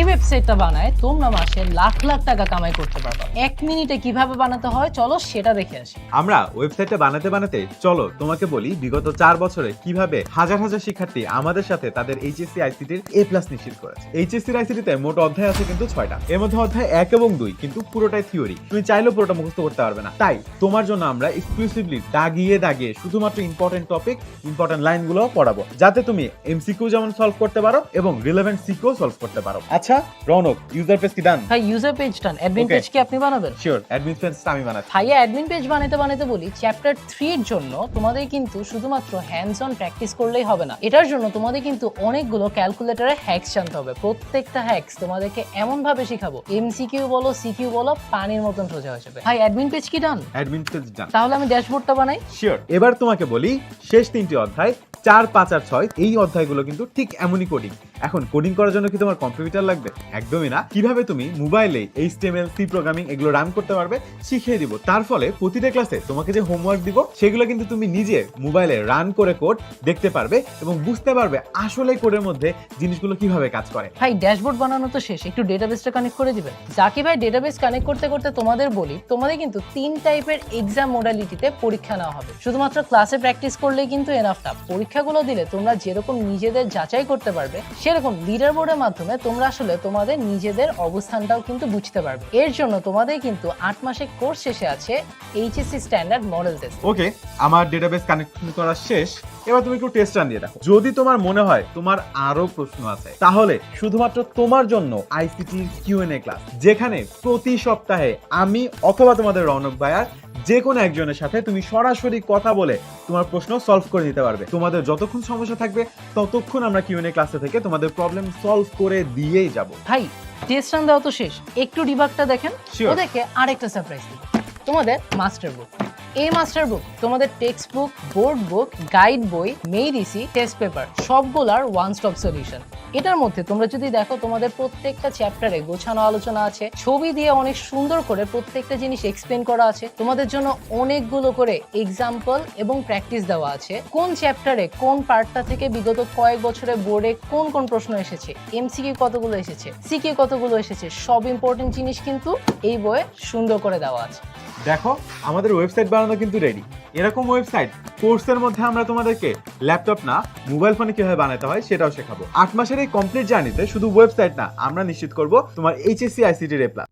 এই ওয়েবসাইটটা বানায় তোমরা মাসে লাখ লাখ টাকা কামাই করতে পারবে। 1 মিনিটে কিভাবে বানাতে হয় চলো সেটা দেখে আসি। আমরা ওয়েবসাইটটা বানাতে বানাতে চলো তোমাকে বলি বিগত 4 বছরে কিভাবে হাজার হাজার শিক্ষার্থী আমাদের সাথে তাদের এইচএসসি আইসিটির A+ নিশ্চিত করেছে। এইচএসসি আইসিটিতে মোট অধ্যায় আছে কিন্তু 6টা। এর মধ্যে অধ্যায় 1 এবং 2 কিন্তু পুরোটাই থিওরি, তুমি চাইলেও পুরোটা মুখস্থ করতে পারবে না। তাই তোমার জন্য আমরা এক্সক্লুসিভলি দাগিয়ে দাগিয়ে শুধুমাত্র ইম্পর্টেন্ট টপিক, ইম্পর্টেন্ট লাইনগুলো পড়াবো, যাতে তুমি এমসিকিউ যেমন সলভ করতে পারো এবং রিলেভেন্ট সিকিউ সলভ করতে পারো। আচ্ছা রৌনক, ইউজার পেজ কি ডান? ভাই ইউজার পেজ ডান, অ্যাডমিন পেজ কি আপনি বানাবেন? শিওর, অ্যাডমিন পেজটা আমি বানাচ্ছি। ভাইয়া অ্যাডমিন পেজ বানাতে বানাতে বলি চ্যাপ্টার 3 এর জন্য তোমাদের কিন্তু শুধুমাত্র হ্যান্ডস অন প্র্যাকটিস করলেই হবে না। এটার জন্য তোমাদের কিন্তু অনেকগুলো ক্যালকুলেটরের হ্যাকস জানতে হবে। প্রত্যেকটা হ্যাকস তোমাদেরকে এমন ভাবে শেখাবো এমসিকিউ বলো সিকিউ বলো পানির মতন সোজা হয়ে যাবে। ভাই অ্যাডমিন পেজ কি ডান? অ্যাডমিন পেজ ডান। তাহলে আমি ড্যাশবোর্ডটা বানাই। শিওর। এবার তোমাকে বলি শেষ 3টি অধ্যায় 4, 5 আর 6 এই অধ্যায়গুলো কিন্তু ঠিক এমনই কোডিং। এখন কোডিং করার জন্য কি তোমার কম্পিউটার লাগবে? একদমই না। কিভাবে তুমি মোবাইলে HTML, C প্রোগ্রামিং এগুলো রান করতে পারবে শিখিয়ে দিব। তার ফলে প্রতিটা ক্লাসে তোমাকে যে হোমওয়ার্ক দিব সেগুলো কিন্তু তুমি নিজে মোবাইলে রান করে কোড দেখতে পারবে এবং বুঝতে পারবে আসলে কোডের মধ্যে জিনিসগুলো কিভাবে কাজ করে। ভাই ড্যাশবোর্ড বানানো তো শেষ, একটু ডেটাবেসটা কানেক্ট করে দিবেন। জাকি ভাই ডেটাবেস কানেক্ট করতে করতে তোমাদের বলি তোমাদের কিন্তু 3 টাইপের এক্সাম মডালিটিতে পরীক্ষা নেওয়া হবে। শুধুমাত্র ক্লাসে প্র্যাকটিস করলেই কিন্তু এনাফ না। পরীক্ষাগুলো দিলে তোমরা যেরকম নিজেদের যাচাই করতে পারবে সেরকম লিডার বোর্ডের মাধ্যমে তোমরা আসলে তোমাদের নিজেদের অবস্থানটাও কিন্তু বুঝতে পারবে। এর জন্য তোমাদের কিন্তু 8 মাসের কোর্স শেষে আছে এইচএসসি স্ট্যান্ডার্ড মডেল টেস্ট। ওকে, আমার ডেটাবেস কানেকশন করা শেষ। এবার তুমি একটু টেস্ট রান দিয়ে দেখো। যদি তোমার মনে হয় তোমার আরো প্রশ্ন আছে তাহলে শুধুমাত্র তোমার জন্য আইসিটি কিউএনএ ক্লাস, যেখানে প্রতি সপ্তাহে আমি অথবা তোমাদের রৌনক ভাইয়ার যে কোনো একজনের সাথে তুমি সরাসরি কথা বলে তোমার প্রশ্ন সলভ করে নিতে পারবে। তোমাদের যতক্ষণ সমস্যা থাকবে ততক্ষণ আমরা কিউএনএ ক্লাসে থেকে তোমাদের প্রবলেম সলভ করে দিয়েই যাব। ভাই টেস্ট রান দেওয়া তো শেষ, একটু ডিবাগটা দেখেন। Sure. ওদেরকে আরেকটা সারপ্রাইজ দিব। তোমাদের মাস্টার বুক, এই মাস্টার বুক তোমাদের textbook, board book, guide বই, মেইডিসি, টেস্ট পেপার সবগুলার ওয়ান স্টপ সলিউশন। এটার মধ্যে তোমরা যদি দেখো তোমাদের প্রত্যেকটা চ্যাপ্টারে গোছানো আলোচনা আছে, ছবি দিয়ে অনেক সুন্দর করে প্রত্যেকটা জিনিস এক্সপ্লেন করা আছে। তোমাদের জন্য অনেকগুলো করে এক্সাম্পল এবং প্র্যাকটিস দেওয়া আছে। কোন চ্যাপ্টারে কোন পার্টটা থেকে বিগত কয়েক বছরে বোর্ডে কোন কোন প্রশ্ন এসেছে, এমসিকিউ কতগুলো এসেছে, সিকিউ কতগুলো এসেছে, সব ইম্পর্টেন্ট জিনিস কিন্তু এই বইয়ে সুন্দর করে দেওয়া আছে। দেখো আমাদের ওয়েবসাইট বানানো কিন্তু রেডি। এরকম ওয়েবসাইট কোর্সের মধ্যে আমরা তোমাদেরকে ল্যাপটপ না মোবাইল ফোনে কিভাবে বানাতে হয় সেটাও শেখাবো। 8 মাসের এই কমপ্লিট জার্নিতে শুধু ওয়েবসাইট না, আমরা নিশ্চিত করব তোমার এইচএসসি আইসিটি A+।